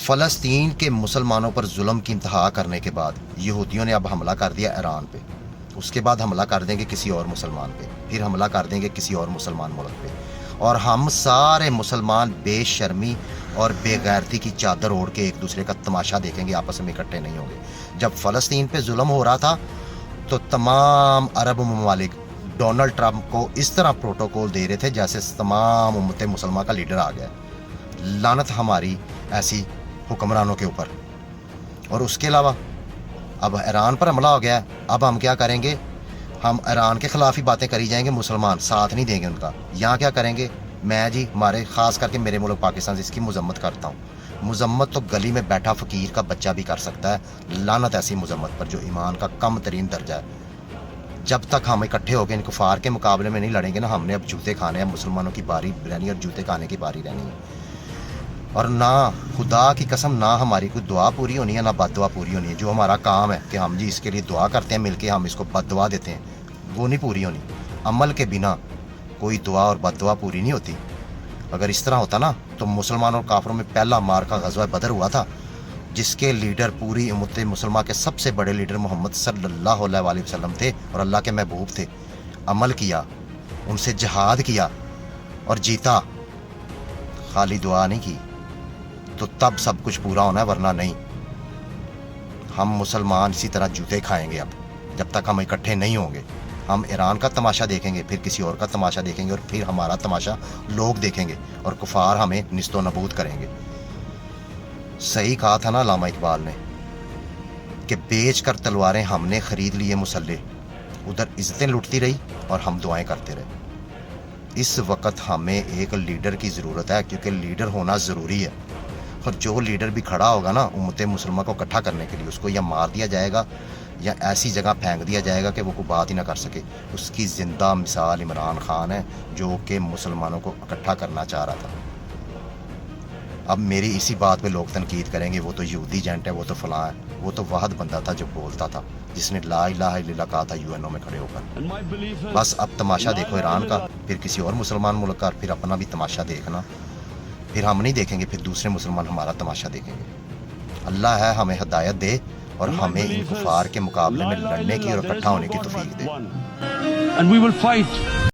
فلسطین کے مسلمانوں پر ظلم کی انتہا کرنے کے بعد یہودیوں نے اب حملہ کر دیا ایران پہ، اس کے بعد حملہ کر دیں گے کسی اور مسلمان پہ، پھر حملہ کر دیں گے کسی اور مسلمان ملک پہ، اور ہم سارے مسلمان بے شرمی اور بے غیرتی کی چادر اوڑھ کے ایک دوسرے کا تماشا دیکھیں گے، آپس میں اکٹھے نہیں ہوں گے۔ جب فلسطین پہ ظلم ہو رہا تھا تو تمام عرب ممالک ڈونلڈ ٹرمپ کو اس طرح پروٹوکول دے رہے تھے جیسے تمام امت مسلمہ کا لیڈر آ گیا۔ لعنت ہماری ایسی حکمرانوں کے اوپر۔ اور اس کے علاوہ اب ایران پر حملہ ہو گیا ہے، اب ہم کیا کریں گے؟ ہم ایران کے خلاف ہی باتیں کری جائیں گے، مسلمان ساتھ نہیں دیں گے ان کا۔ یہاں کیا کریں گے؟ میں جی ہمارے خاص کر کے میرے ملک پاکستان سے اس کی مذمت کرتا ہوں۔ مذمت تو گلی میں بیٹھا فقیر کا بچہ بھی کر سکتا ہے، لعنت ایسی مذمت پر جو ایمان کا کم ترین درجہ ہے۔ جب تک ہم اکٹھے ہو کے ان کفار کے مقابلے میں نہیں لڑیں گے نا، ہم نے اب جوتے کھانے ہیں، مسلمانوں کی باری رہنی اور جوتے کھانے کی باری رہنی ہے۔ اور نہ خدا کی قسم نہ ہماری کوئی دعا پوری ہونی ہے نہ بد دعا پوری ہونی ہے۔ جو ہمارا کام ہے کہ ہم جی اس کے لیے دعا کرتے ہیں مل کے، ہم اس کو بد دعا دیتے ہیں، وہ نہیں پوری ہونی۔ عمل کے بنا کوئی دعا اور بد دعا پوری نہیں ہوتی۔ اگر اس طرح ہوتا نا تو مسلمانوں اور کافروں میں پہلا مار کا غزوہ بدر ہوا تھا، جس کے لیڈر پوری امت مسلمہ کے سب سے بڑے لیڈر محمد صلی اللہ علیہ وسلم تھے اور اللہ کے محبوب تھے۔ عمل کیا، ان سے جہاد کیا اور جیتا، خالی دعا نہیں کی، تو تب سب کچھ پورا ہونا ہے، ورنہ نہیں۔ ہم مسلمان اسی طرح جوتے کھائیں گے اب، جب تک ہم اکٹھے نہیں ہوں گے۔ ہم ایران کا تماشا دیکھیں گے، پھر کسی اور کا تماشا دیکھیں گے، اور پھر ہمارا تماشا لوگ دیکھیں گے اور کفار ہمیں نست و نبود کریں گے۔ صحیح کہا تھا نا علامہ اقبال نے کہ بیچ کر تلواریں ہم نے خرید لیے مسلح، ادھر عزتیں لٹتی رہی اور ہم دعائیں کرتے رہے۔ اس وقت ہمیں ایک لیڈر کی ضرورت ہے، کیونکہ لیڈر ہونا ضروری ہے۔ اور جو لیڈر بھی کھڑا ہوگا نا امت مسلمہ کو اکٹھا کرنے کے لیے، اس کو یا مار دیا جائے گا یا ایسی جگہ پھینک دیا جائے گا کہ وہ کوئی بات ہی نہ کر سکے۔ اس کی زندہ مثال عمران خان ہے، جو کہ مسلمانوں کو اکٹھا کرنا چاہ رہا تھا۔ اب میری اسی بات پہ لوگ تنقید کریں گے وہ تو یہودی ایجنٹ ہے، وہ تو فلاں ہے۔ وہ تو واحد بندہ تھا جو بولتا تھا، جس نے لا الہ الا اللہ کہا تھا UN میں کھڑے ہو کر۔ بس اب تماشا دیکھو ایران کا، پھر کسی اور مسلمان ملک کا، پھر اپنا بھی تماشا دیکھنا۔ پھر ہم نہیں دیکھیں گے، پھر دوسرے مسلمان ہمارا تماشا دیکھیں گے۔ اللہ ہے ہمیں ہدایت دے اور ہمیں ان کفار کے مقابلے میں لڑنے کی اور اکٹھا ہونے کی توفیق دے۔